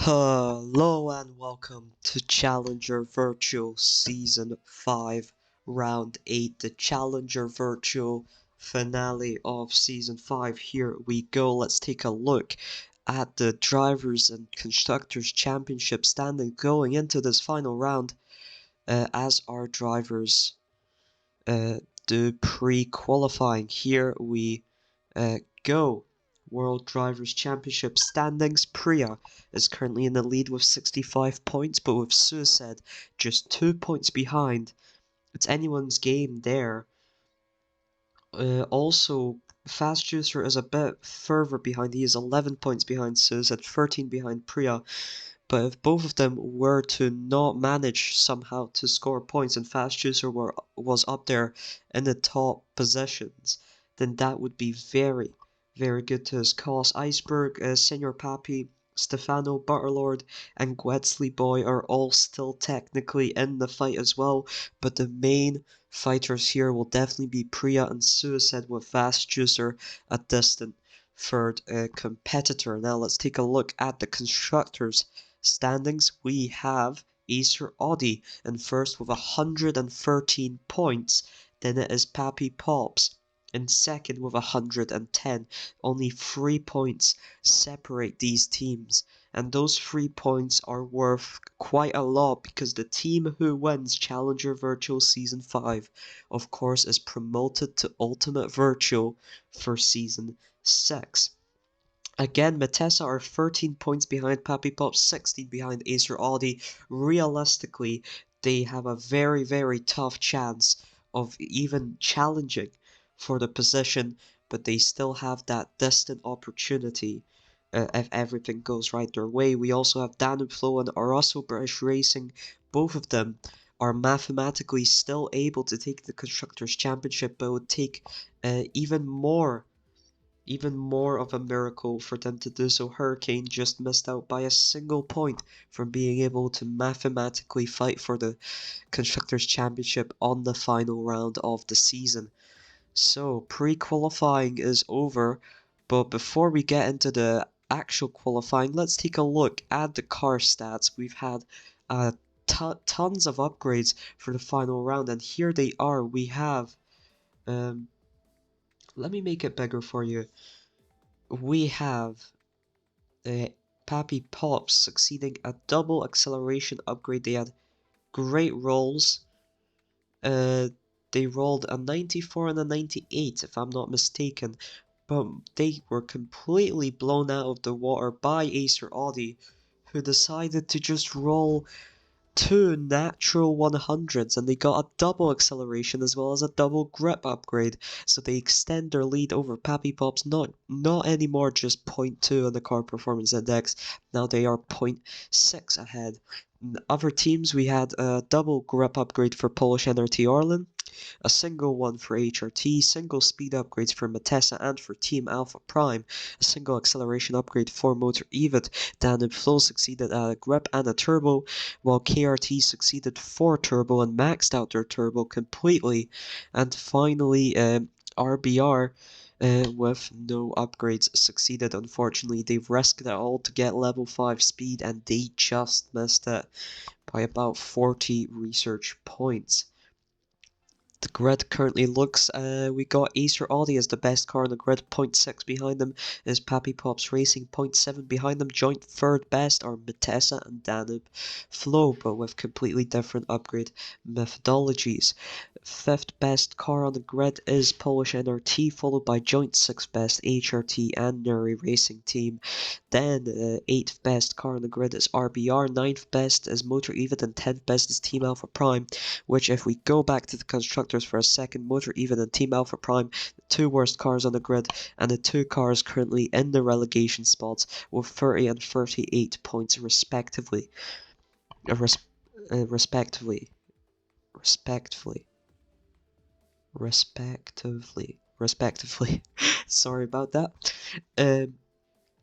Hello and welcome to Challenger Virtual Season 5 Round 8, the Challenger Virtual finale of Season 5. Here we go, let's take a look at the Drivers and Constructors Championship standing going into this final round as our drivers do pre-qualifying. Here we go. World Drivers' Championship standings. Priya is currently in the lead with 65 points, but with Suicide just 2 points behind. It's anyone's game there. Also, Fast Juicer is a bit further behind. He is 11 points behind Suicide, 13 behind Priya. But if both of them were to not manage somehow to score points and Fast Juicer was up there in the top positions, then that would be very, very good to his cause. Iceberg, Senor Papi, Stefano, Butterlord, and Gwetsley Boy are all still technically in the fight as well, but the main fighters here will definitely be Priya and Suicide, with Fast Juicer a distant third competitor. Now let's take a look at the constructors standings. We have Acer Audi in first with 113 points. Then it is Pappy Pops in second with 110. Only 3 points separate these teams. And those 3 points are worth quite a lot because the team who wins Challenger Virtual Season 5, of course, is promoted to Ultimate Virtual for Season 6. Again, Matessa are 13 points behind Pappy Pop, 16 behind Acer Audi. Realistically, they have a very, very tough chance of even challenging for the position, but they still have that distant opportunity if everything goes right their way. We also have Dan Flo and Arasso British Racing. Both of them are mathematically still able to take the Constructors' Championship, but it would take even more of a miracle for them to do so. Hurricane just missed out by a single point from being able to mathematically fight for the Constructors' Championship on the final round of the season. So, pre-qualifying is over, but before we get into the actual qualifying, let's take a look at the car stats. We've had tons of upgrades for the final round, and here they are. We have, let me make it bigger for you. We have Pappy Pops succeeding a double acceleration upgrade. They had great rolls. They rolled a 94 and a 98, if I'm not mistaken, but they were completely blown out of the water by Acer Audi, who decided to just roll 2 natural 100s, and they got a double acceleration as well as a double grip upgrade, so they extend their lead over Pappy Pops, not anymore just 0.2 on the car performance index, now they are 0.6 ahead. In other teams, we had a double grip upgrade for Polish NRT Orlen, a single one for HRT, single speed upgrades for Matessa and for Team Alpha Prime, a single acceleration upgrade for Motor Evid. Dan and Flo succeeded at a grip and a turbo, while KRT succeeded 4 turbo and maxed out their turbo completely. And finally, RBR, with no upgrades, succeeded. Unfortunately, they've risked it all to get level 5 speed, and they just missed it by about 40 research points. The grid currently looks, we got Acer Audi as the best car on the grid, 0.6 behind them is Pappy Pops Racing, 0.7 behind them. Joint third best are Matessa and Danube Flow, but with completely different upgrade methodologies. Fifth best car on the grid is Polish NRT, followed by joint sixth best HRT and Nuri Racing Team. Then 8th best car on the grid is RBR, 9th best is Motor Evid, and 10th best is Team Alpha Prime, which if we go back to the constructors for a second, Motor Evid and Team Alpha Prime, the 2 worst cars on the grid, and the 2 cars currently in the relegation spots with 30 and 38 points respectively. Respectively. Sorry about that.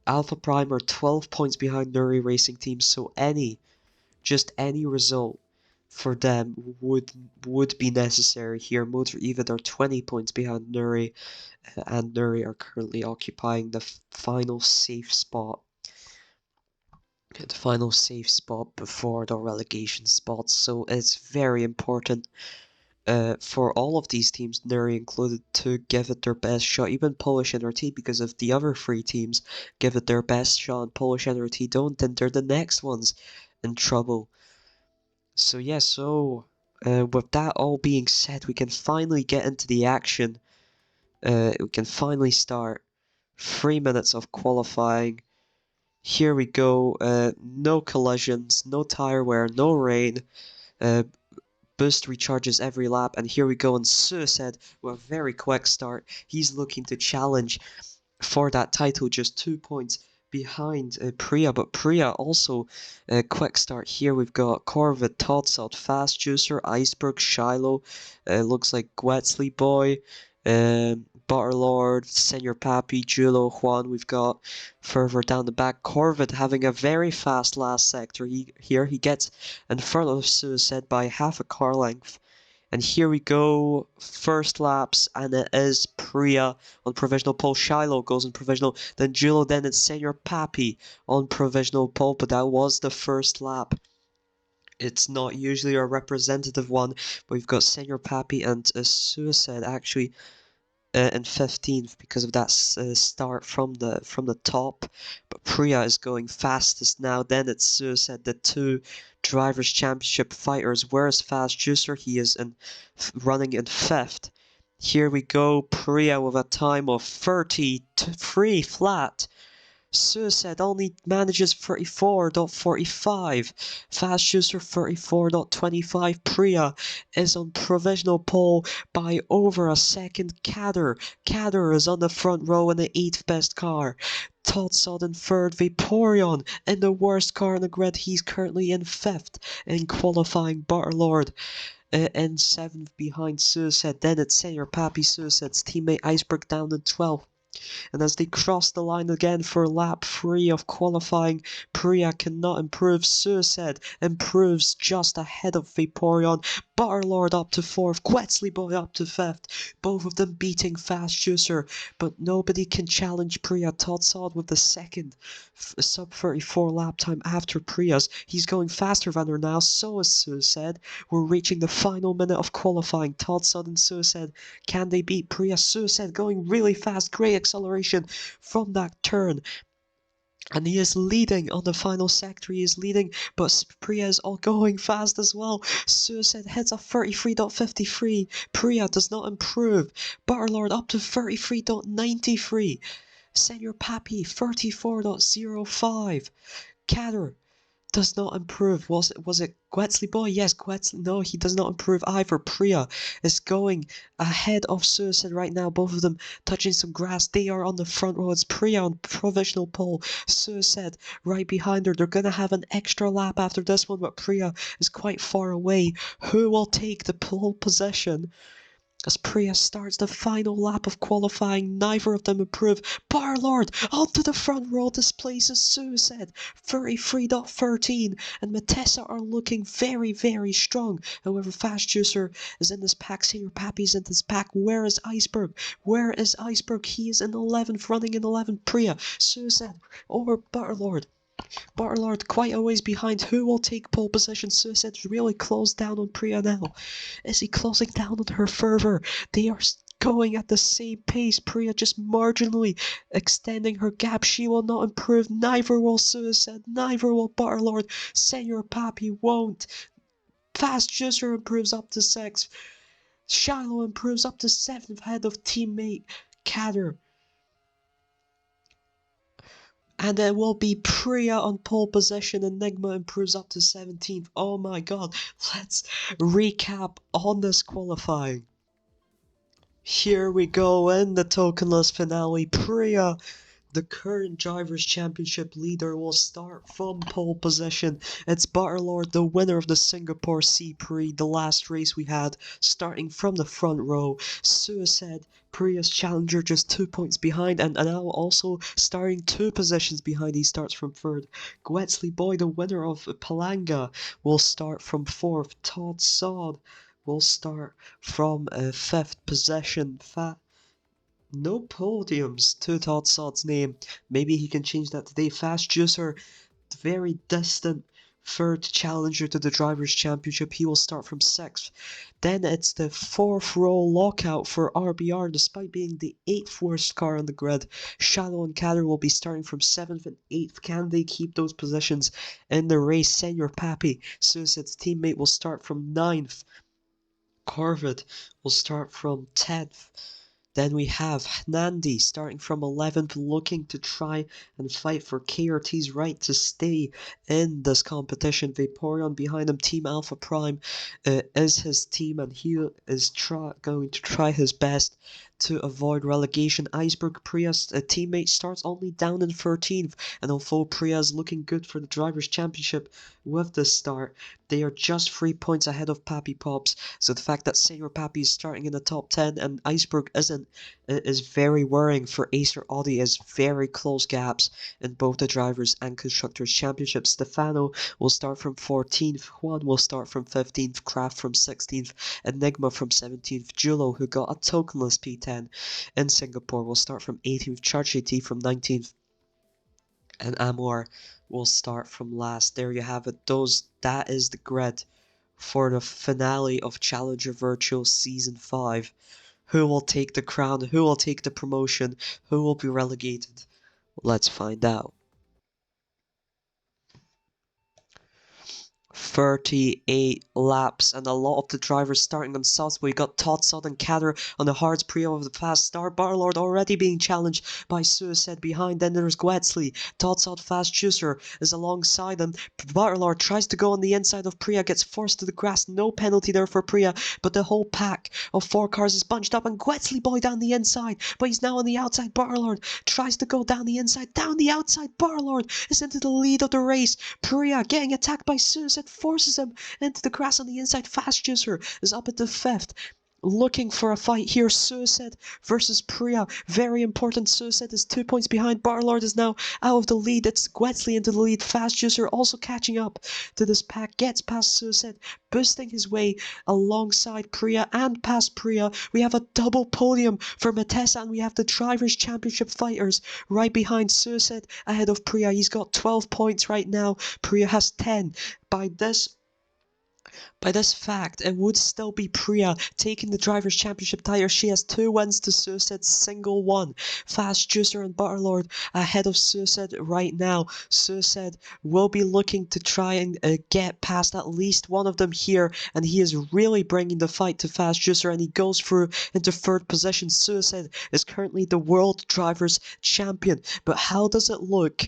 Alpha Prime are 12 points behind Nuri Racing Team, so just any result for them would be necessary here. Motor Evid are 20 points behind Nuri, and Nuri are currently occupying the final safe spot. the final safe spot before the relegation spot, so it's very important for all of these teams, Nuri included, to give it their best shot. Even Polish NRT, because if the other three teams give it their best shot and Polish NRT don't, then they're the next ones in trouble. So yeah, with that all being said, we can finally get into the action. We can finally start. 3 minutes of qualifying. Here we go. No collisions, no tire wear, no rain. Boost recharges every lap, and here we go on Suicide with a very quick start. He's looking to challenge for that title, just 2 points behind Priya, but Priya also a quick start here. We've got Corvid, Todsalt, Fast Juicer, Iceberg, Shiloh, looks like Guetzley Boy, Butterlord, Senor Papi, Julo, Juan. We've got further down the back Corvid having a very fast last sector. He gets in front of Suicide by half a car length. And here we go, first laps, and it is Priya on provisional pole. Shiloh goes on provisional, then Julo, then it's Senor Papi on provisional pole, but that was the first lap. It's not usually a representative one, but we've got Senor Papi and Suicide actually in 15th because of that start from the top. But Priya is going fastest now. Then it's Suicide, the two drivers championship fighters. Whereas Fast Juicer, he is running in 5th. Here we go, Priya with a time of 33 flat. Suicide only manages 34.45. Fast Juicer 34.25. Priya is on provisional pole by over a second. Kader is on the front row in the 8th best car. Todsalt in 3rd. Vaporeon in the worst car on the grid. He's currently in 5th in qualifying. Butterlord in 7th behind Suicide. Then it's Senor Papi, Suicide's teammate Iceberg down in 12th. And as they cross the line again for lap 3 of qualifying, Priya cannot improve. Suicide improves just ahead of Vaporeon. Butterlord up to 4th, Quetzley Boy up to 5th, both of them beating Fast Juicer, but nobody can challenge Priya. Todsalt with the second sub 34 lap time after Priya's. He's going faster than her now, so is Suicide. We're reaching the final minute of qualifying. Todsalt and Suicide, can they beat Priya? Suicide going really fast, great acceleration from that turn. And he is leading on the final sector. He is leading, but Priya is all going fast as well. Suicide hits a 33.53. Priya does not improve. Butterlord up to 33.93. Senor Papi 34.05. Kader does not improve. Was it Quetzley Boy? Yes, Quetzley. No, he does not improve either. Priya is going ahead of Suicide right now. Both of them touching some grass. They are on the front row. It's Priya on provisional pole. Suicide right behind her. They're going to have an extra lap after this one, but Priya is quite far away. Who will take the pole position? As Priya starts the final lap of qualifying, neither of them improve. Butterlord onto the front row displaces Suicide 33.13, and Matessa are looking very, very strong. However, Fast Juicer is in this pack, Senor Papi's in this pack. Where is Iceberg? Where is Iceberg? He is in 11th, running in 11th. Priya, Suicide, over Butterlord. Butterlord quite a ways behind. Who will take pole position? Suicide's really closed down on Priya now. Is he closing down on her further? They are going at the same pace. Priya just marginally extending her gap. She will not improve. Neither will Suicide. Neither will Butterlord. Senor Papi won't. Fast Juicer improves up to 6th. Shiloh improves up to 7th ahead of teammate Kader. And it will be Priya on pole position. Enigma improves up to 17th. Oh my god. Let's recap on this qualifying. Here we go in the tokenless finale. Priya, the current Drivers' Championship leader, will start from pole position. It's Butterlord, the winner of the Singapore C-Prix, the last race we had, starting from the front row. Suicide, Priya's challenger, just 2 points behind, and now also starting 2 positions behind. He starts from 3rd. Guetzley Boy, the winner of Palanga, will start from 4th. Todsalt will start from 5th position. No podiums to Todsalt's name. Maybe he can change that today. Fast Juicer very distant third challenger to the Drivers' Championship. He will start from 6th. Then it's the 4th row lockout for RBR. Despite being the 8th worst car on the grid, Shallow and Kader will be starting from 7th and 8th. Can they keep those positions in the race? Senor Papi, Suicid's teammate, will start from 9th. Corvid will start from 10th. Then we have Nandi starting from 11th, looking to try and fight for KRT's right to stay in this competition. Vaporeon behind him, Team Alpha Prime is his team, and he is going to try his best to avoid relegation. Iceberg Priya's teammate starts only down in 13th, and although Priya is looking good for the Drivers' Championship with this start, they are just 3 points ahead of Papi Pops. So the fact that Senor Papi is starting in the top 10 and Iceberg isn't is very worrying for Acer Audi, as very close gaps in both the Drivers' and Constructors' Championships. Stefano will start from 14th, Juan will start from 15th, Kraft from 16th, Enigma from 17th, Julo, who got a tokenless P10 in Singapore, will start from 18th, Charge AT from 19th, and Amor will start from last. There you have it. That is the grid for the finale of Challenger Virtual Season 5. Who will take the crown? Who will take the promotion? Who will be relegated? Let's find out. 38 laps, and a lot of the drivers starting on soft. We got Todd Sod and Kader on the hards, Prio of the fast start. Barlord already being challenged by Suicide behind. Then there's Guetzley. Todd Sod Fast Juicer is alongside them. Barlord tries to go on the inside of Priya, gets forced to the grass. No penalty there for Priya, but the whole pack of 4 cars is bunched up, and Guetzley boy down the inside, but he's now on the outside. Barlord tries to go down the inside, down the outside. Barlord is into the lead of the race. Priya getting attacked by Suicide, forces him into the grass on the inside. Fast Juicer is up at the 5th. Looking for a fight here. Suicide versus Priya. Very important. Suicide is 2 points behind. Barlord is now out of the lead. It's Guetzley into the lead. Fast Juicer also catching up to this pack. Gets past Suicide, boosting his way alongside Priya and past Priya. We have a double podium for Matessa, and we have the Drivers' Championship fighters right behind Suicide ahead of Priya. He's got 12 points right now. Priya has 10. By this fact, it would still be Priya taking the Drivers' Championship title. She has 2 wins to Suicide's single one. Fast Juicer and Butterlord ahead of Suicide right now. Suicide will be looking to try and get past at least one of them here, and he is really bringing the fight to Fast Juicer, and he goes through into 3rd position. Suicide is currently the World Drivers' Champion, but how does it look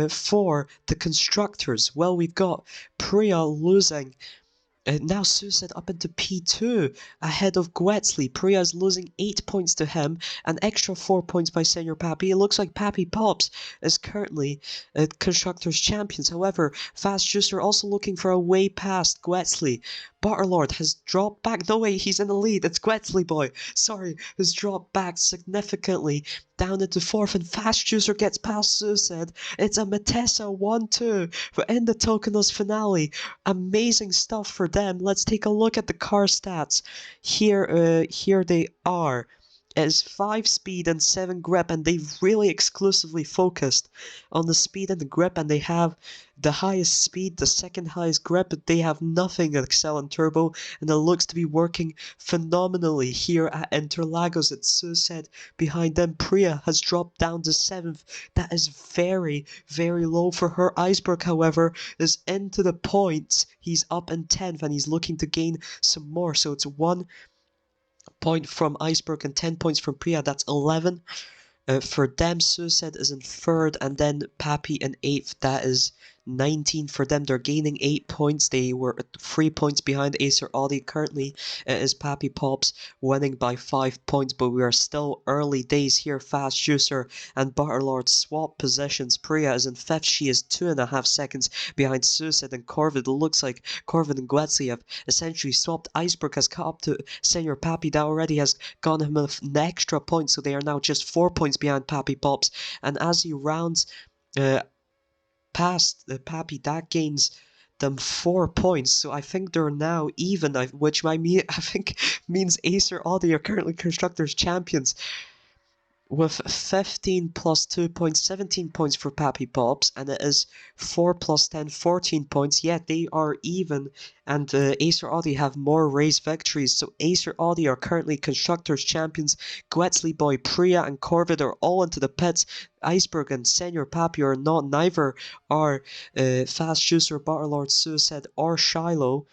for the Constructors? Well, we've got Priya losing. Now Suicide up into P2 ahead of Guetzley. Priya is losing 8 points to him, an extra 4 points by Senor Papi. It looks like Papi Pops is currently Constructors' Champions. However, Fast Juicer also looking for a way past Guetzley. Butterlord has dropped back. No way, he's in the lead. It's Guetzley boy. Sorry, has dropped back significantly down into 4th, and Fast Juicer gets past Suicide. It's a Matessa 1-2 for in the tokenless finale. Amazing stuff for them. Let's take a look at the car stats. Here they are. It is 5 speed and 7 grip, and they've really exclusively focused on the speed and the grip, and they have the highest speed, the 2nd highest grip, but they have nothing at Excel and Turbo, and it looks to be working phenomenally here at Interlagos. It's Suicide behind them. Priya has dropped down to 7th. That is very, very low for her. Iceberg, however, is into the points. He's up in 10th, and he's looking to gain some more, so it's 1 point from Iceberg and 10 points from Priya. That's 11. For them, Suicide is in 3rd, and then Papi in 8th. That is 19 for them. They're gaining 8 points. They were 3 points behind Acer Audi. Currently, it is Papi Pops winning by 5 points, but we are still early days here. Fast Juicer and Butterlord swap positions. Priya is in 5th. She is 2.5 seconds behind Suicide and Corvid. It looks like Corvid and Guetzley have essentially swapped. Iceberg has caught up to Senor Papi. That already has gone him an extra point, so they are now just 4 points behind Papi Pops. And as he rounds past the Papi, that gains them 4 points. So I think they're now even, which I think means Acer Audi are currently Constructors Champions. with 15 plus 2 points, 17 points for Pappy Pops, and it is 4 plus 10, 14 points. Yet they are even, and Acer Audi have more race victories. So Acer Audi are currently Constructors Champions. Gwetzly Boy, Priya, and Corvid are all into the pits. Iceberg and Senor Pappy are not, neither are Fast Juicer, Butterlord, Suicide, or Shiloh.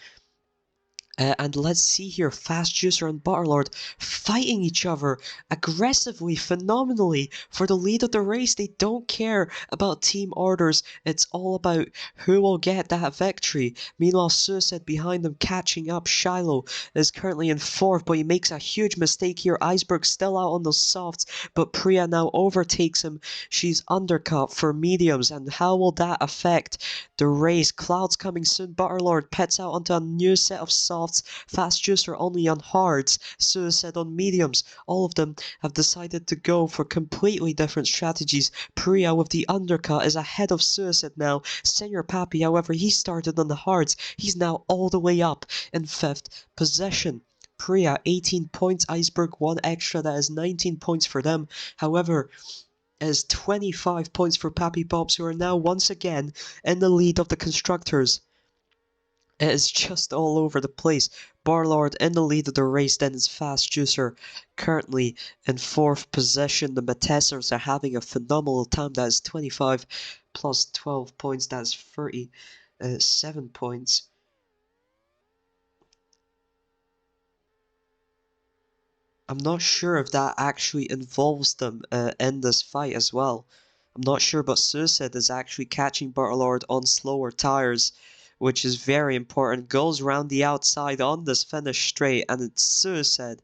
And let's see here, Fast Juicer and Butterlord fighting each other aggressively, phenomenally for the lead of the race. They don't care about team orders. It's all about who will get that victory. Meanwhile, Suicide behind them catching up. Shiloh is currently in 4th, but he makes a huge mistake here. Iceberg still out on those softs, but Priya now overtakes him. She's undercut for mediums, and how will that affect the race? Clouds coming soon. Butterlord pets out onto a new set of softs. Fast Juicer only on hards, Suicide on mediums. All of them have decided to go for completely different strategies. Priya with the undercut is ahead of Suicide now. Senor Pappy, however, he started on the hards. He's now all the way up in 5th position. Priya, 18 points. Iceberg, 1 extra. That is 19 points for them. However, is 25 points for Pappy Pops, who are now once again in the lead of the constructors. It is just all over the place. Barlord in the lead of the race, then is Fast Juicer currently in 4th position. The Matessers are having a phenomenal time. That is 25 plus 12 points. That is 37 points. I'm not sure if that actually involves them in this fight as well. I'm not sure, but Suicide is actually catching Butterlord on slower tires, which is very important. Goes round the outside on this finish straight, and it's Suicide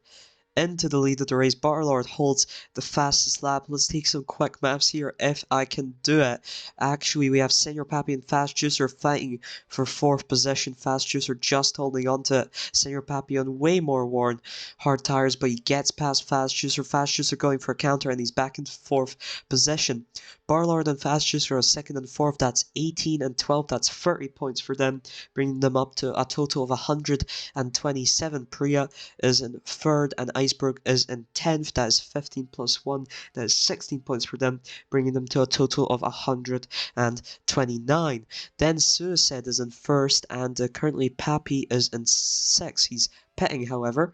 into the lead of the race. Butterlord holds the fastest lap. Let's take some quick maps here if I can do it. Actually, we have Senor Pappy and Fast Juicer fighting for 4th position. Fast Juicer just holding on to it. Senor Pappy on way more worn hard tires, but he gets past Fast Juicer. Fast Juicer going for a counter, and he's back in 4th position. Barlord and Fast Juicer are 2nd and 4th. That's 18 and 12. That's 30 points for them, bringing them up to a total of 127. Priya is in 3rd, and Iceberg is in 10th. That is 15 plus 1. That is 16 points for them, bringing them to a total of 129. Then Suicide is in 1st, and currently Pappy is in 6th. He's pitting, however.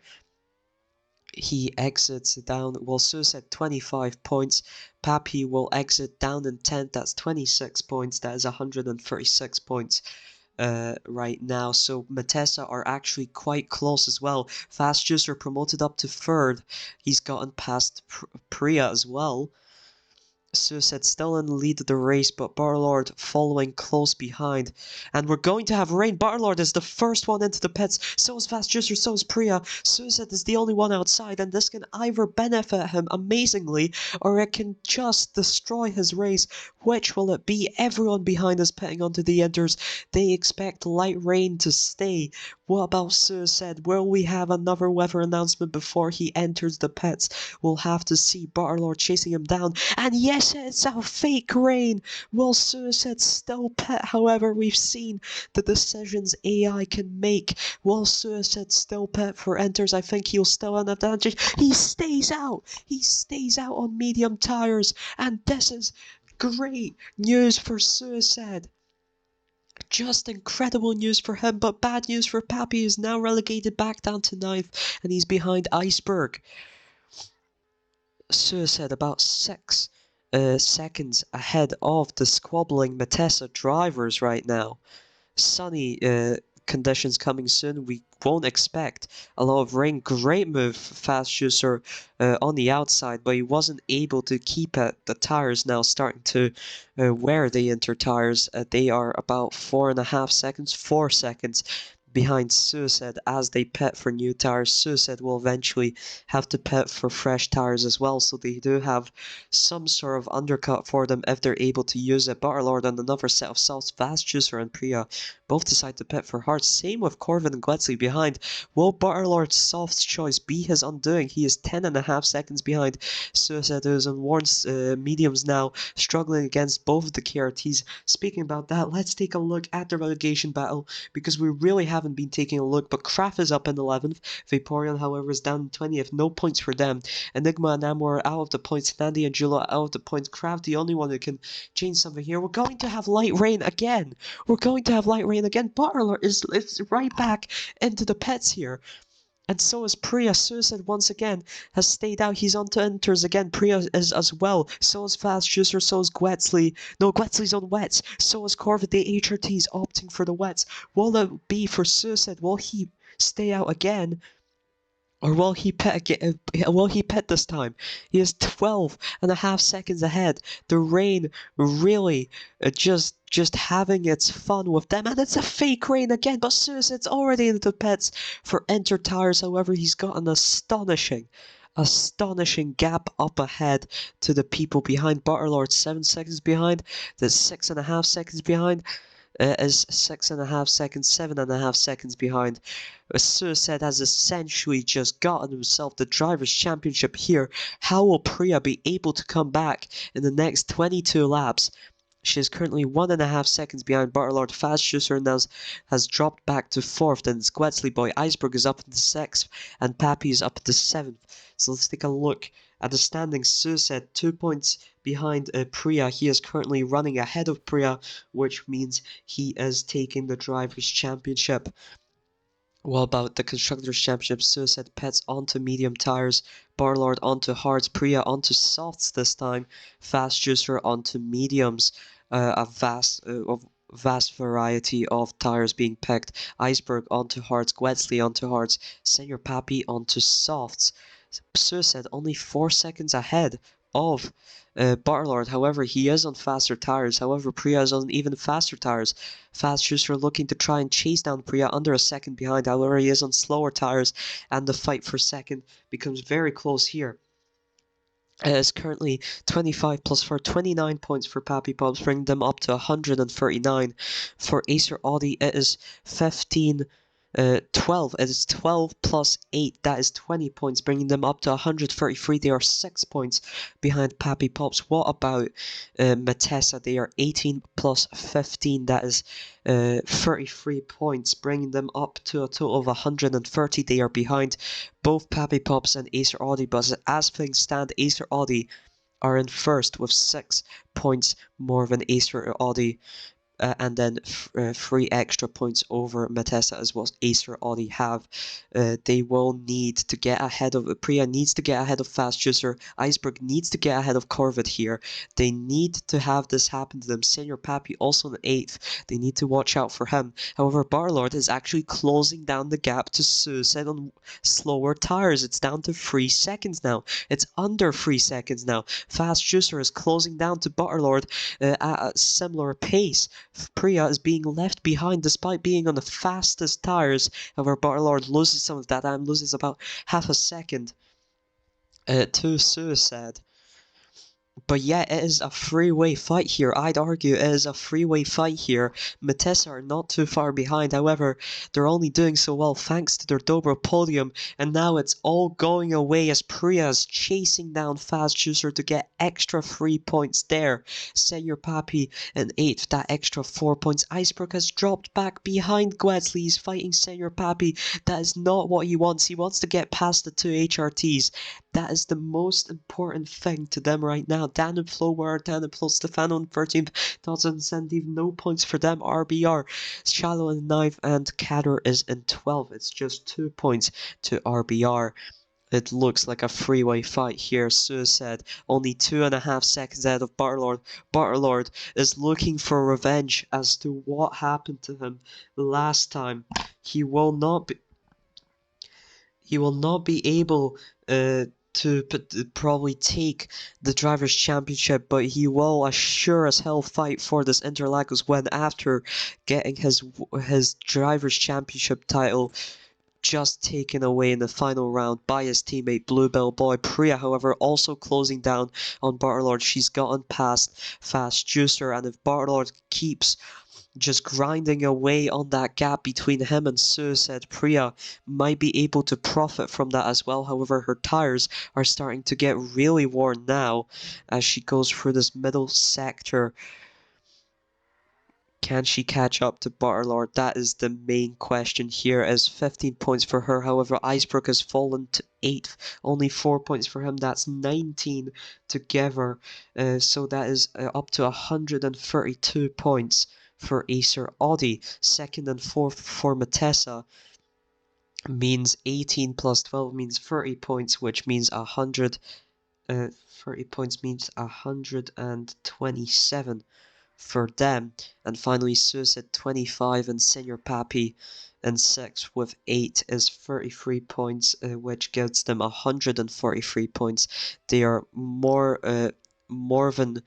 He exits down, well, Suicide 25 points. Pappy will exit down in 10th. That's 26 points. That is 136 points. Right now, so Matessa are actually quite close as well. Fast Juicer promoted up to 3rd. He's gotten past Priya as well. Suicide still in the lead of the race, but Barlord following close behind. And we're going to have rain. Barlord is the first one into the pits. So is Fast Juicer, so is Priya. Suicide is the only one outside, and this can either benefit him amazingly, or it can just destroy his race. Which will it be? Everyone behind is pitting onto the enters. They expect light rain to stay. What about Suicide? Will we have another weather announcement before he enters the pits? We'll have to see. Butterlord chasing him down. And yes, it's a fake rain. Will Suicide still pit? However, we've seen the decisions AI can make. Will Suicide still pit for enters? I think he'll still have an advantage. He stays out. He stays out on medium tires. And this is great news for Suicide. Just incredible news for him, but bad news for Pappy, who's now relegated back down to 9th, and he's behind Iceberg. Suicide about 6 seconds ahead of the squabbling Matessa drivers right now. Sunny conditions coming soon. We won't expect a lot of rain. Great move, Fast Juicer on the outside, but he wasn't able to keep it. The tires now starting to wear the inter tires. They are about 4.5 seconds, 4 seconds behind Suicide as they pit for new tires. Suicide will eventually have to pit for fresh tires as well, so they do have some sort of undercut for them if they're able to use it. Butterlord and another set of salts. Fast Juicer and Priya both decide to pit for hards. Same with Corvin and Gwetzly behind. Will Butterlord's soft choice be his undoing? He is 10.5 seconds behind. Suicide is on Warren's mediums now, struggling against both of the KRTs. Speaking about that, let's take a look at the relegation battle, because we really haven't haven't been taking a look, but Kraft is up in 11th. Vaporeon, however, is down in 20th. No points for them. Enigma and Namor are out of the points. Sandy and Jula are out of the points. Kraft, the only one who can change something here. We're going to have Light Rain again. Butler is right back into the pets here. And so is Priya. Suicide once again has stayed out. He's on to enters again. Priya is as well. So is Fast Juicer. So is Gwetzley. No, Gwetzley's on wets. So is Corvid. The HRT's opting for the wets. Will it be for Suicide? Will he stay out again? Or will he pet again? Will he pet this time? He is 12.5 seconds ahead. The rain really just having its fun with them, and it's a fake rain again. But Suicide's already into pets for Enter Tires. However, he's got an astonishing gap up ahead to the people behind. Butterlord 7 seconds behind. That's 6.5 seconds behind. Is 6.5 seconds, 7.5 seconds behind. Suicide has essentially just gotten himself the Drivers' Championship here. How will Priya be able to come back in the next 22 laps? She is currently 1.5 seconds behind Butterlord. Fast Juicer now has dropped back to 4th, and Squetsley Boy Iceberg is up to 6th, and Pappy is up to 7th. So let's take a look at the standings. Suicide 2 points behind Priya. He is currently running ahead of Priya, which means he is taking the Drivers' Championship. What about the Constructors' Championship? Suicide Pets onto medium tires, Barlord onto hards, Priya onto softs this time, Fast Juicer onto mediums, a vast variety of tires being picked, Iceberg onto hards, Gwetzley onto hards, Senior Pappy onto softs. Suicide only 4 seconds ahead of Barlord. However, he is on faster tires. However, Priya is on even faster tires. Fast Juicer looking to try and chase down Priya under a second behind. However, he is on slower tires, and the fight for second becomes very close here. It is currently 25 plus 4, 29 points for Pappy Pops, bringing them up to 139. For Acer Audi, it is 12. It is 12 plus 8. That is 20 points, bringing them up to 133. They are 6 points behind Pappy Pops. What about Matessa? They are 18 plus 15. That is 33 points, bringing them up to a total of 130. They are behind both Pappy Pops and Acer Audi, but as things stand, Acer Audi are in first with 6 points more than Acer Audi. And then 3 extra points over Matessa as what Acer Audi have. They will need to get ahead of Priya needs to get ahead of Fast Juicer. Iceberg needs to get ahead of Corvid here. They need to have this happen to them. Senior Pappy also in 8th. They need to watch out for him. However, Barlord is actually closing down the gap to Suicide on slower tires. It's down to 3 seconds now. It's under 3 seconds now. Fast Juicer is closing down to Butterlord at a similar pace. Priya is being left behind despite being on the fastest tires. However, Barlord loses some of that time, loses about half a second to Suicide. But yeah, it is a three-way fight here. I'd argue it is a three-way fight here. Matessa are not too far behind. However, they're only doing so well thanks to their Dobro podium. And now it's all going away as Priya is chasing down Fast Juicer to get extra 3 points there. Senior Pappy in 8th, that extra 4 points. Iceberg has dropped back behind Gwetzley. He's fighting Senior Pappy. That is not what he wants. He wants to get past the 2 HRTs. That is the most important thing to them right now. Dan and Flo were down and Flo Stefano in 13th. Dodson and Sandeep, no points for them. RBR. Shallow in 9th and Kader is in 12th. It's just 2 points to RBR. It looks like a three-way fight here. Suicide only 2.5 seconds ahead of Barlord. Barlord is looking for revenge as to what happened to him last time. He will not be able to probably take the Drivers' Championship, but he will assure as hell fight for this Interlagos win after getting his Drivers' Championship title just taken away in the final round by his teammate Bluebell Boy. Priya, however, also closing down on Barlord. She's gotten past Fast Juicer, and if Barlord keeps just grinding away on that gap between him and Suicide, Priya might be able to profit from that as well. However, her tires are starting to get really worn now as she goes through this middle sector. Can she catch up to Butterlord? That is the main question here, as 15 points for her. However, Icebrook has fallen to 8th. Only 4 points for him. That's 19 together. So that is up to 132 points for Acer Audi. Second and fourth for Matessa means 18 plus 12 means 30 points, which means 100. 30 points means 127 for them. And finally, Sus at 25 and Senior Papi in 6th with 8 is 33 points, which gives them 143 points. They are more than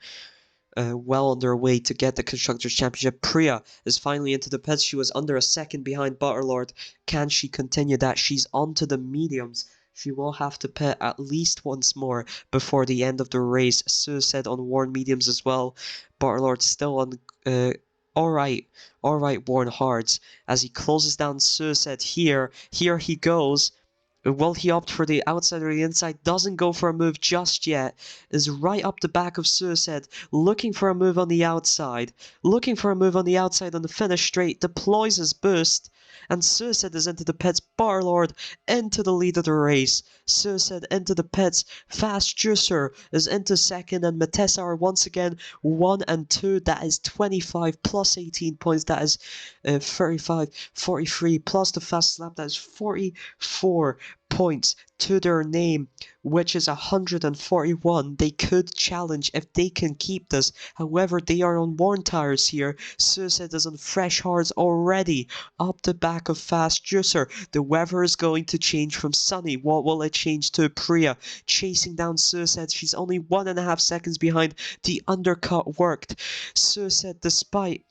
well on their way to get the Constructors' Championship. Priya is finally into the pits. She was under a second behind Butterlord. Can she continue that? She's onto the mediums. She will have to pit at least once more before the end of the race. Suicide on worn mediums as well. Butterlord still on alright, worn hards. As he closes down Suicide here he goes. Will he opt for the outside or the inside? Doesn't go for a move just yet. Is right up the back of Suicide, looking for a move on the outside. Looking for a move on the outside on the finish straight. Deploys his boost. And Suicide is into the pits. Barlord into the lead of the race. Suicide into the pits. Fast Juicer is into second. And Matessa are once again 1 and 2. That is 25 plus 18 points. That is 35, 43 plus the fast slap. That is 44 points to their name, which is 141. They could challenge if they can keep this. However, they are on worn tires here. Suicide is on fresh hards already up the back of Fast Juicer. The weather is going to change from sunny. What will it change to? Priya chasing down Suicide. She's only 1.5 seconds behind. The undercut worked. Suicide, despite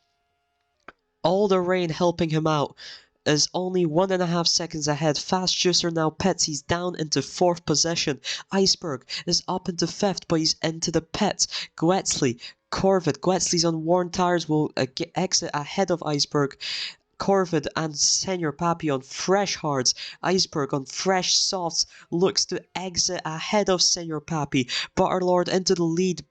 all the rain helping him out, is only 1.5 seconds ahead. Fast Juicer now pits. He's down into 4th position. Iceberg is up into 5th, but he's into the pits. Corvid. Gwetzley's on worn tires, will exit ahead of Iceberg. Corvid and Senior Papi on fresh hards. Iceberg on fresh softs looks to exit ahead of Senior Papi. Butterlord into the lead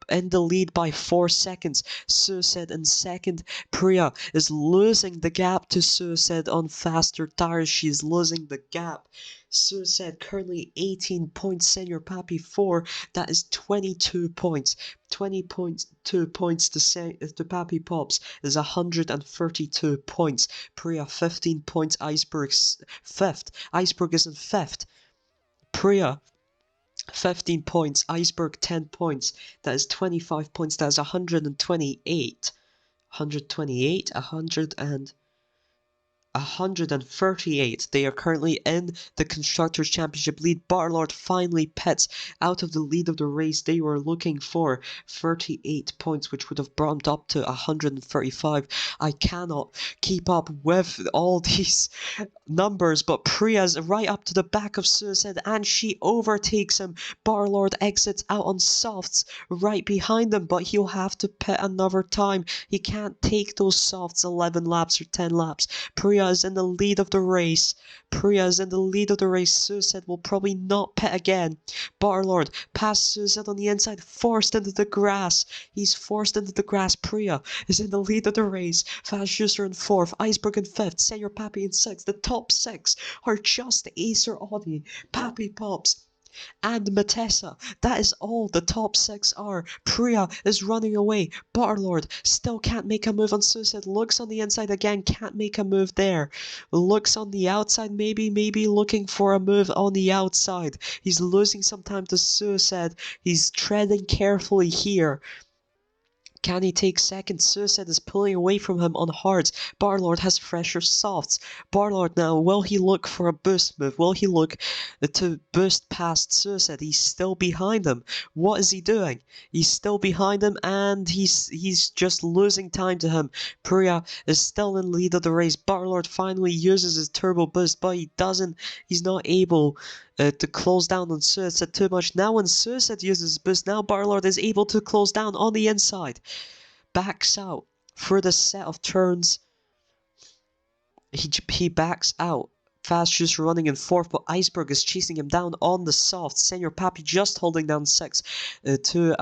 by 4 seconds. Suicide in second. Priya is losing the gap to Suicide on faster tires. She's losing the gap. Suicide currently 18 points. Senior Papi 4. That is 22 points. 20.2 points to Papi Pops is 132 points. Priya 15 points. Iceberg's 5th. Iceberg is in 5th. Priya 15 points. Iceberg 10 points. That is 25 points. That is 128. 138. They are currently in the Constructors' Championship lead. Barlord finally pits out of the lead of the race. They were looking for 38 points, which would have brought up to 135. I cannot keep up with all these numbers, but Priya's right up to the back of Suicide and she overtakes him. Barlord exits out on softs right behind him, but he'll have to pit another time. He can't take those softs 11 laps or 10 laps. Priya is in the lead of the race. Suicide will probably not pit again. Barlord past Suicide on the inside, forced into the grass. He's forced into the grass. Priya is in the lead of the race. Fast Juicer in 4th, Iceberg in 5th, Senior Papi in 6th. The top 6 are just Acer Audi, Papi Pops, and Matessa. That is all the top 6 are. Priya is running away. Butterlord still can't make a move on Suicide. Looks on the inside again, can't make a move there. Looks on the outside, maybe looking for a move on the outside. He's losing some time to Suicide. He's treading carefully here. Can he take second? Suicide is pulling away from him on hards. Barlord has fresher softs. Barlord now, will he look for a boost move? Will he look to boost past Suicide? He's still behind him. What is he doing? He's still behind him and he's just losing time to him. Priya is still in lead of the race. Barlord finally uses his turbo boost, but he's not able to close down on Suicide too much. Now when Suicide uses boost, now Barlord is able to close down on the inside. Backs out for the set of turns. He backs out. Fast Juicer running in 4th, but Iceberg is chasing him down on the soft. Senior Papi just holding down 6th to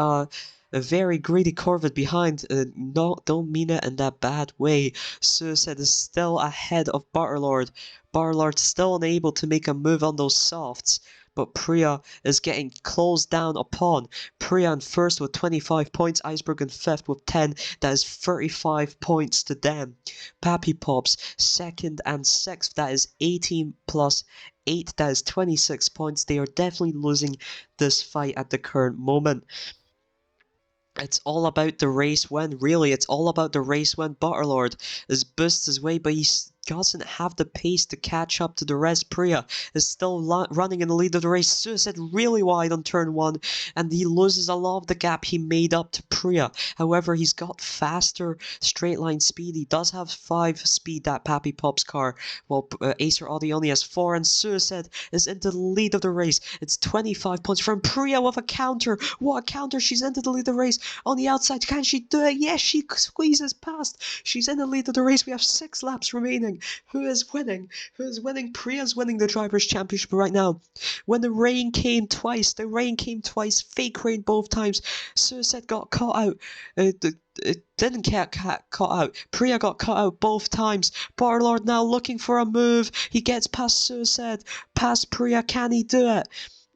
A very greedy Corvid behind. Don't mean it in that bad way. Suicide is still ahead of Butterlord. Butterlord still unable to make a move on those softs. But Priya is getting closed down upon. Priya in first with 25 points. Iceberg in fifth with 10. That is 35 points to them. Pappy Pops second and sixth. That is 18 plus 8. That is 26 points. They are definitely losing this fight at the current moment. It's all about the race win, really. It's all about the race win. Butterlord is boosted his way, but he doesn't have the pace to catch up to the rest. Priya is still running in the lead of the race. Suicide really wide on turn 1, and he loses a lot of the gap he made up to Priya. However, he's got faster straight line speed. He does have 5 speed, that Pappy Pop's car, while Acer Audi only has 4, and Suicide is into the lead of the race. It's 25 points from Priya with a counter. What a counter! She's into the lead of the race. On the outside, can she do it? Yes, she squeezes past. She's in the lead of the race. We have 6 laps remaining. Who is winning? Who is winning? Priya's winning the Drivers' Championship right now. When the rain came twice, fake rain both times. Suicide got caught out. It didn't get caught out. Priya got caught out both times. Butterlord now looking for a move. He gets past Suicide, past Priya. Can he do it?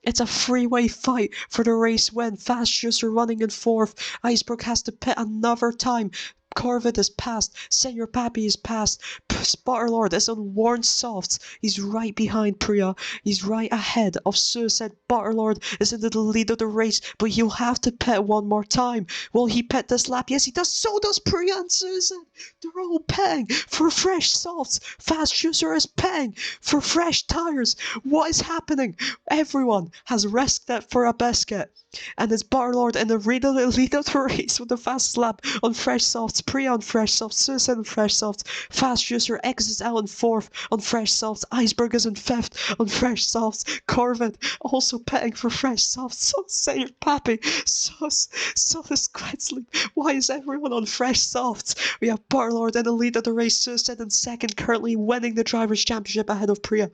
It's a three-way fight for the race win. Fast Juicer running in fourth. Iceberg has to pit another time. Corvid is passed. Senior Pappy is passed. Butterlord is on worn softs. He's right behind Priya. He's right ahead of Suicide. Butterlord is into the lead of the race, but he'll have to pit one more time. Will he pit this lap? Yes, he does. So does Priya and Suicide. They're all pitting for fresh softs. Fast Juicer is pitting for fresh tires. What is happening? Everyone has risked it for a biscuit. And it's Butterlord in the lead of the race with the fastest lap on fresh softs. Priya on fresh softs. Suicide on fresh softs. Fast Juicer exits out in fourth on fresh softs. Iceberg is in fifth on fresh softs. Corvid also pitting for fresh softs. So say Pappy. So the Squid Sleep. Why is everyone on fresh softs? We have Butterlord in the lead of the race. Suicide in second, currently winning the Drivers' Championship ahead of Priya.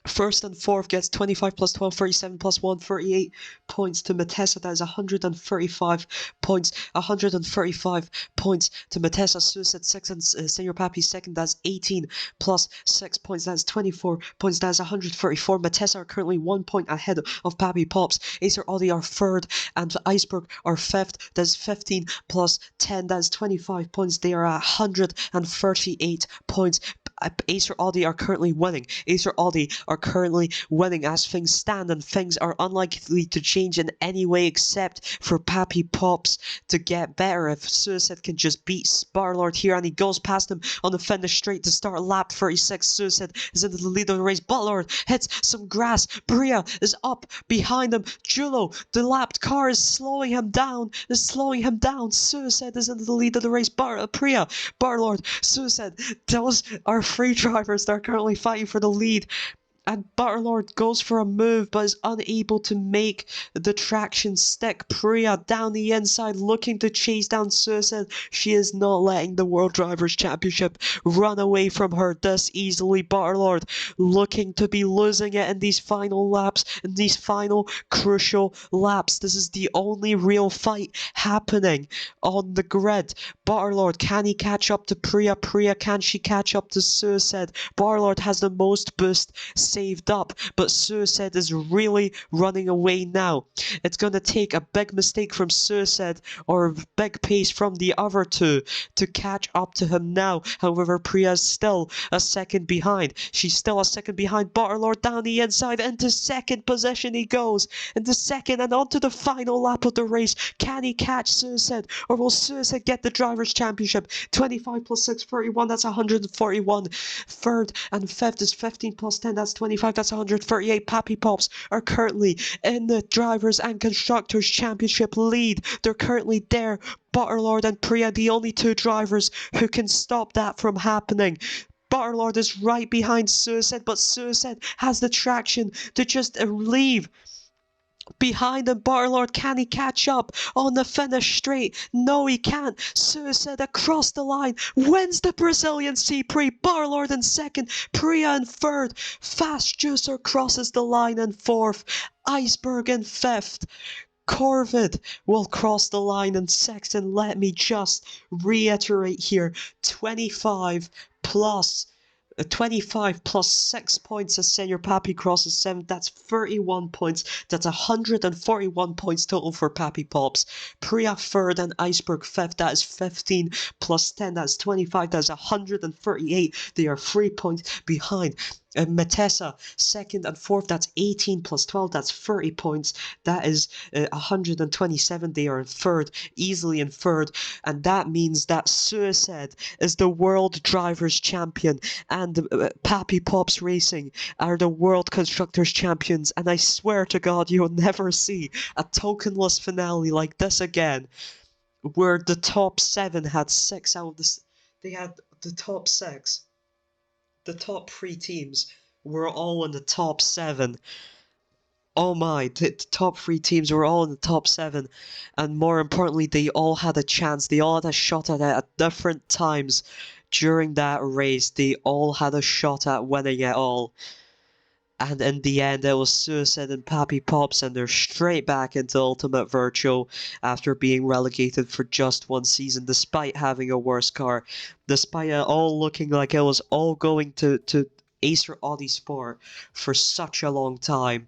First and fourth gets 25 plus 12, 37 plus 1, 38 points to Matessa. That is 135 points. 135 points to Matessa. Suicide sixth and Senior Pappy second. That's 18 plus 6 points. That's 24 points. That's 134. Matessa are currently 1 point ahead of Pappy Pops. Acer Audi are third and Iceberg are fifth. That's 15 plus 10. That's 25 points. They are at 138 points. Acer Audi are currently winning. Acer Audi are currently winning as things stand, and things are unlikely to change in any way except for Pappy Pops to get better. If Suicide can just beat Butterlord here, and he goes past him on the finish straight to start lap 36. Suicide is into the lead of the race. Butterlord hits some grass. Priya is up behind him. Julo, the lapped car, is slowing him down. Suicide is into the lead of the race. Priya, Butterlord, Suicide. Those are 3 drivers that are currently fighting for the lead. And Butterlord goes for a move but is unable to make the traction stick. Priya down the inside looking to chase down Suicide. She is not letting the World Drivers' Championship run away from her this easily. Butterlord looking to be losing it in these final laps, in these final crucial laps. This is the only real fight happening on the grid. Butterlord, can he catch up to Priya? Priya, can she catch up to Suicide? Butterlord has the most boost saved up, but Suicide is really running away now. It's going to take a big mistake from Suicide or a big pace from the other two to catch up to him now. However, Priya is still a second behind. She's still a second behind. Butterlord down the inside into second position he goes. Into second and onto the final lap of the race. Can he catch Suicide, or will Suicide get the Drivers' Championship? 25 plus 6, 31, that's 141. Third and fifth is 15 plus 10, that's 25, that's 138. Pappy Pops are currently in the Drivers' and Constructors' Championship lead. They're currently there. Butterlord and Priya, the only 2 drivers who can stop that from happening. Butterlord is right behind Suicide, but Suicide has the traction to just leave. Behind him, Butterlord, can he catch up on the finish straight? No, he can't. Suicide across the line, wins the Brazilian C-Prix. Butterlord in second, Priya in third. Fast Juicer crosses the line in fourth. Iceberg in fifth. Corvid will cross the line in sixth, and let me just reiterate here, 25 plus 6 points as Senior Pappy crosses 7th. That's 31 points. That's 141 points total for Pappy Pops. Priya 3rd and Iceberg 5th. That is 15 plus 10. That's 25. That's 138. They are 3 points behind. Matessa 2nd and 4th. That's 18 plus 12. That's 30 points. That is 127. They are in 3rd, easily in 3rd. And that means that Suicide is the World Drivers' Champion, and Pappy Pops Racing are the World Constructors Champions. And I swear to God, you'll never see a tokenless finale like this again, where the top 7 had 6 out of the... They had the top 6. The top 3 teams were all in the top 7. Oh my, the top 3 teams were all in the top 7, and more importantly, they all had a chance. They all had a shot at it at different times during that race. They all had a shot at winning it all. And in the end, it was Suicide and Pappy Pops, and they're straight back into Ultimate Virtual after being relegated for just 1 season, despite having a worse car. Despite it all looking like it was all going to Acer Audi Sport for such a long time.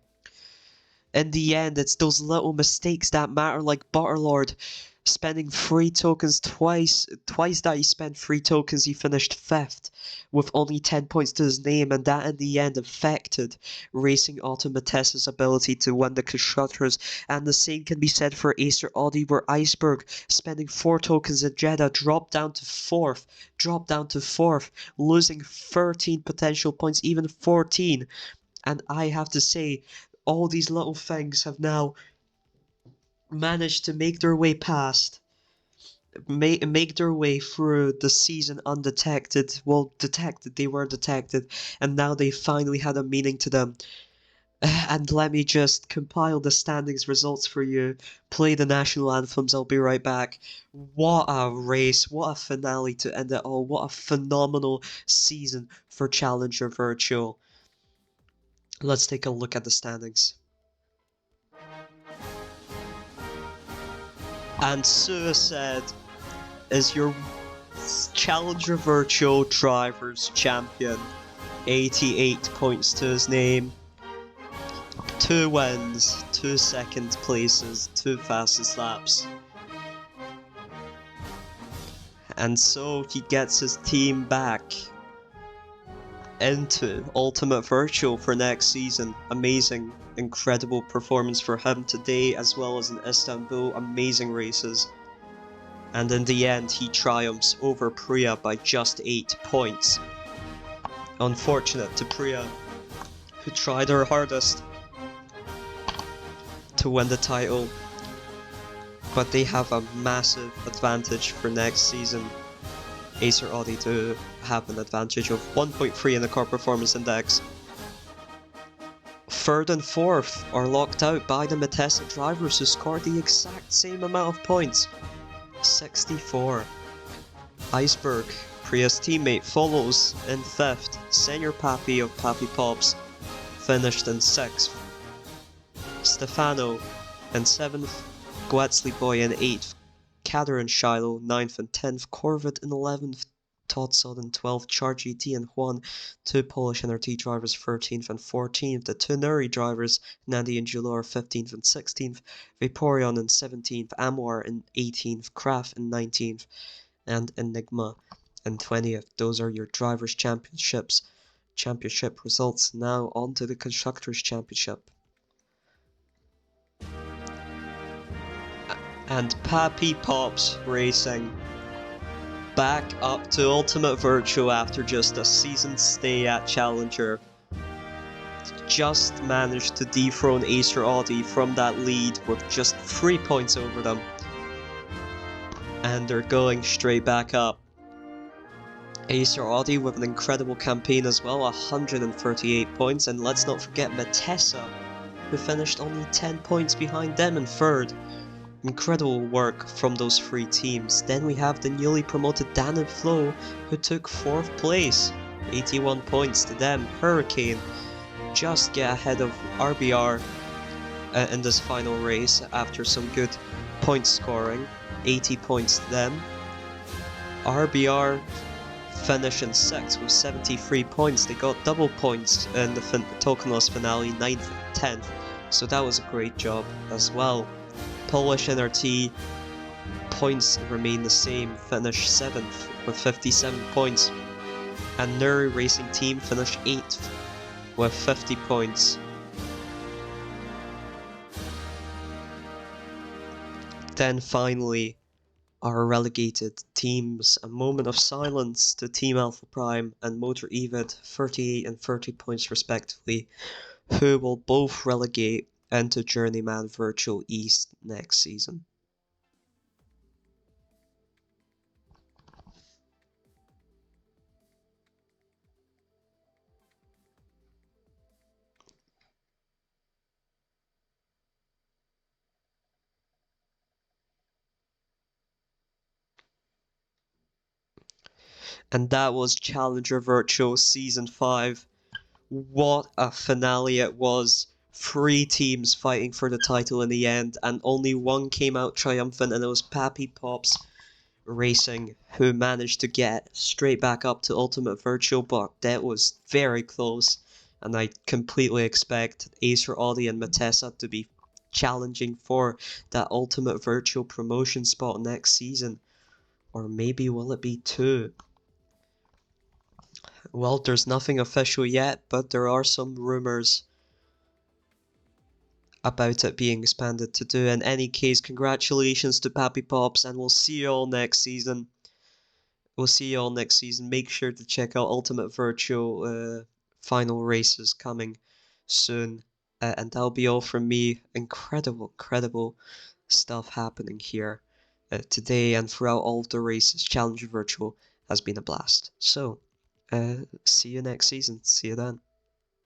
In the end, it's those little mistakes that matter, like Butterlord spending 3 tokens twice that he spent 3 tokens, he finished 5th with only 10 points to his name, and that in the end affected Racing Automatessa's ability to win the Constructors. And the same can be said for Acer Audi, where Iceberg, spending 4 tokens in Jeddah, dropped down to 4th, losing 13 potential points, even 14. And I have to say, all these little things have now managed to make their way past, make their way through the season undetected. Well, detected, they were detected, and now they finally had a meaning to them. And let me just compile the standings results for you, play the national anthems, I'll be right back. What a race, what a finale to end it all, what a phenomenal season for Challenger Virtual. Let's take a look at the standings. And Suicide is your Challenger Virtual Drivers Champion. 88 points to his name. 2 wins, 2 second places, 2 fastest laps. And so he gets his team back into Ultimate Virtual for next season. Amazing, incredible performance for him today, as well as in Istanbul. Amazing races. And in the end, he triumphs over Priya by just 8 points. Unfortunate to Priya, who tried her hardest to win the title, but they have a massive advantage for next season. Acer Audi to have an advantage of 1.3 in the car performance index. 3rd and 4th are locked out by the Matessa drivers, who scored the exact same amount of points, 64. Iceberg, Priya's teammate, follows in 5th. Senior Pappy of Pappy Pops finished in 6th. Stefano in 7th. Guetzli Boy in 8th. Kader and Shiloh 9th and 10th. Corvid in 11th. Todd Sod in 12th. Char GT and Juan, 2 Polish NRT drivers, 13th and 14th. The 2 Nuri drivers, Nandi and Jular, 15th and 16th. Vaporeon in 17th. Amor in 18th. Kraft in 19th. And Enigma in 20th. Those are your Drivers' Championship results. Now on to the Constructors' Championship. And Pappy Pops Racing back up to Ultimate Virtual after just a season stay at Challenger. Just managed to dethrone Acer Audi from that lead with just 3 points over them. And they're going straight back up. Acer Audi with an incredible campaign as well, 138 points. And let's not forget Matessa, who finished only 10 points behind them in 3rd. Incredible work from those 3 teams. Then we have the newly promoted Dan and Flo, who took 4th place. 81 points to them. Hurricane just get ahead of RBR in this final race after some good point scoring. 80 points to them. RBR finished in 6th with 73 points. They got double points in the Tokenos finale, 9th and 10th, so that was a great job as well. Polish NRT points remain the same, finished 7th with 57 points. And Nuri Racing Team finished 8th with 50 points. Then finally, our relegated teams. A moment of silence to Team Alpha Prime and Motor Evid, 38 and 30 points respectively, who will both relegate into Journeyman Virtual East next season. And that was Challenger Virtual Season 5. What a finale it was. 3 teams fighting for the title in the end, and only one came out triumphant, and it was Pappy Pops Racing, who managed to get straight back up to Ultimate Virtual, but that was very close, and I completely expect Acer Audi and Matessa to be challenging for that Ultimate Virtual promotion spot next season. Or maybe will it be 2? Well, there's nothing official yet, but there are some rumors about it being expanded to 2. In any case, congratulations to Pappy Pops, and we'll see you all next season. Make sure to check out Ultimate Virtual final races coming soon. And that'll be all from me. Incredible stuff happening here today and throughout all of the races. Challenger Virtual has been a blast. So, see you next season. See you then.